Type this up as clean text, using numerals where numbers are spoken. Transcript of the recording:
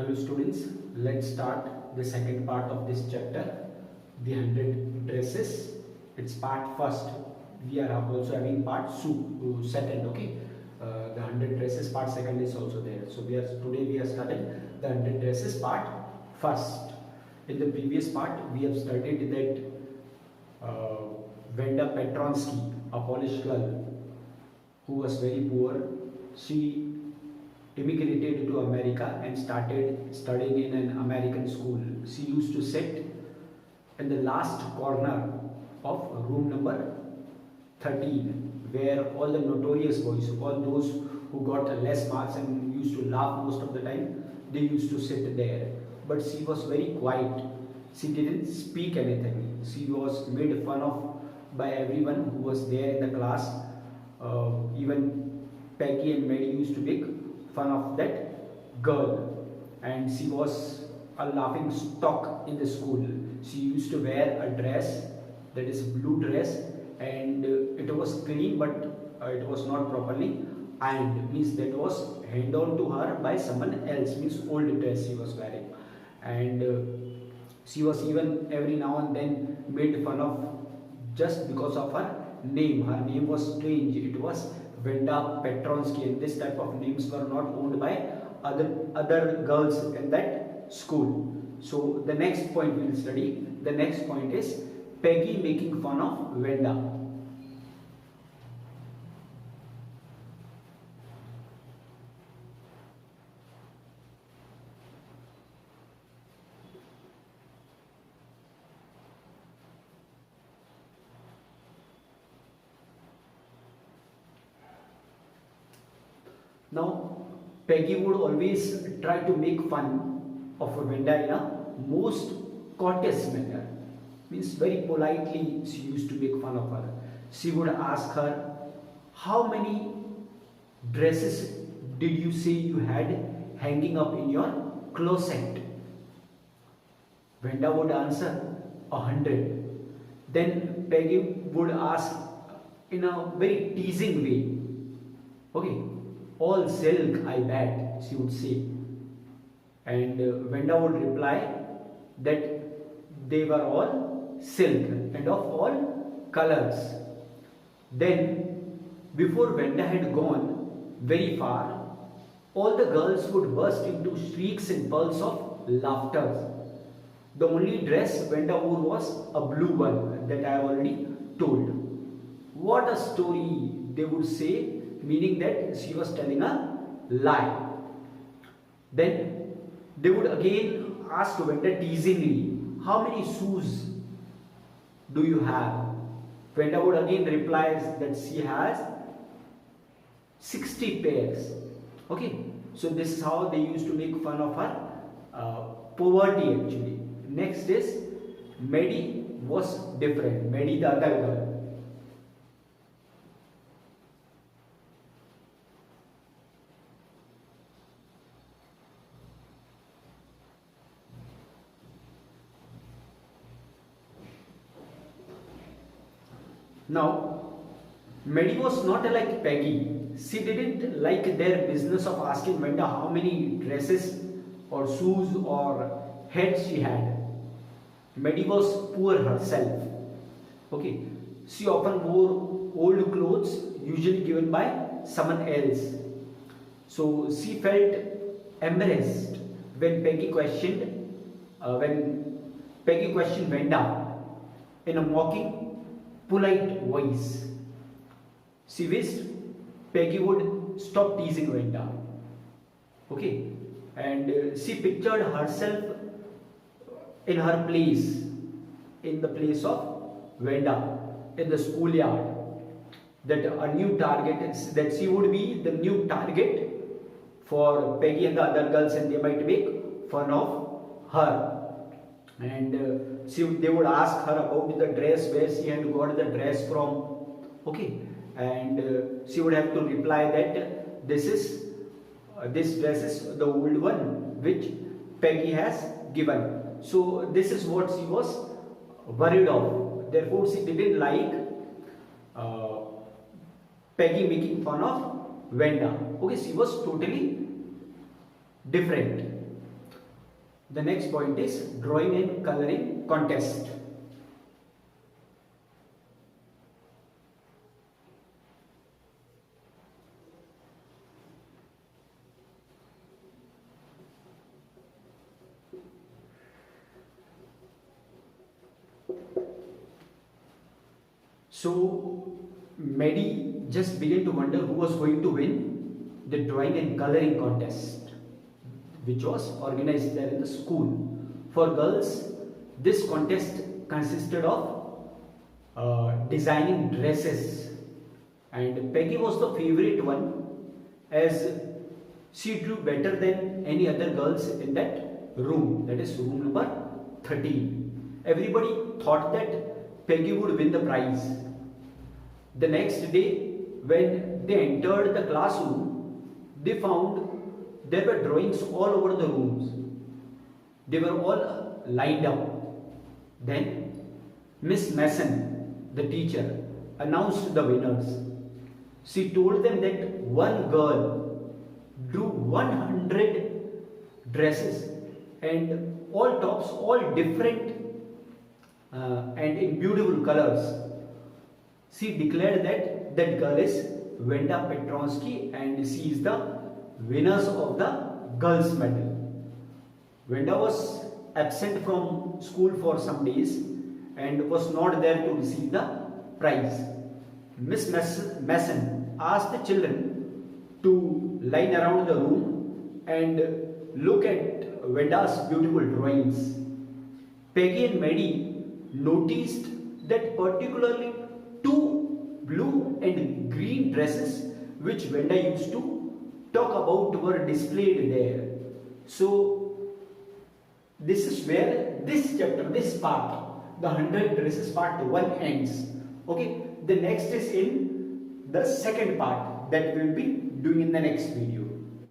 Hello students, let's start the second part of this chapter, the 100 dresses. It's part first. We are also having part second, okay? The 100 dresses part second is also there. So today we are starting the 100 dresses part first. In the previous part we have studied that Venda Petronsky, a Polish girl who was very poor, she immigrated to America and started studying in an American school. She used to sit in the last corner of room number 13, where all the notorious boys, all those who got less marks and used to laugh most of the time, they used to sit there. But she was very quiet. She didn't speak anything. She was made fun of by everyone who was there in the class. Even Peggy and Mary used to make fun of that girl, and she was a laughing stock in the school. She used to wear a dress, that is blue dress, and it was clean, but it was not properly ironed, means that was handed on to her by someone else, means old dress she was wearing. And she was even every now and then made fun of just because of her name. Her name was strange, it was Venda Petronsky, and this type of names were not owned by other girls in that school. So the next point we will study. The next point is Peggy making fun of Venda. Now, Peggy would always try to make fun of Venda in a most courteous manner. Means very politely she used to make fun of her. She would ask her, how many dresses did you say you had hanging up in your closet? Venda would answer, 100. Then Peggy would ask in a very teasing way, okay, all silk, I bet, she would say. And Venda would reply that they were all silk and of all colors. Then, before Venda had gone very far, all the girls would burst into shrieks and peals of laughter. The only dress Venda wore was a blue one that I have already told. What a story, they would say, meaning that she was telling a lie. Then they would again ask Venda teasingly, how many shoes do you have? Venda would again reply that she has 60 pairs. Okay, so this is how they used to make fun of her poverty actually. Next is Maddie was different. Maddie, the other girl. Now, Maddie was not like Peggy. She didn't like their business of asking Venda how many dresses or shoes or hats she had. Maddie was poor herself. Okay, she often wore old clothes, usually given by someone else. So she felt embarrassed when Peggy questioned Venda in a mocking, polite voice. She wished Peggy would stop teasing Venda. Okay, and she pictured herself in her place, in the place of Venda, in the schoolyard. That a new target is that she would be the new target for Peggy and the other girls, and they might make fun of her. And they would ask her about the dress, where she had got the dress from. Okay, and she would have to reply that this dress is the old one which Peggy has given. So this is what she was worried of. Therefore, she didn't like Peggy making fun of Venda. Okay, she was totally different. The next point is drawing and coloring contest. So Medi just began to wonder who was going to win the drawing and coloring contest, which was organized there in the school. For girls, this contest consisted of designing dresses, and Peggy was the favorite one as she drew better than any other girls in that room, that is room number 13. Everybody thought that Peggy would win the prize. The next day, when they entered the classroom, they found there were drawings all over the rooms. They were all lined up. Then Miss Mason, the teacher, announced the winners. She told them that one girl drew 100 dresses and all tops, all different and in beautiful colors. She declared that that girl is Venda Petronsky and she is the winner of the girls' medal. Venda was absent from school for some days and was not there to receive the prize. Miss Mason asked the children to line around the room and look at Venda's beautiful drawings. Peggy and Maddie noticed that particularly two blue and green dresses which Venda used to talk about were displayed there. So this is where this chapter, this part, the 100 dresses part 1 ends. Okay, the next is in the second part that we will be doing in the next video.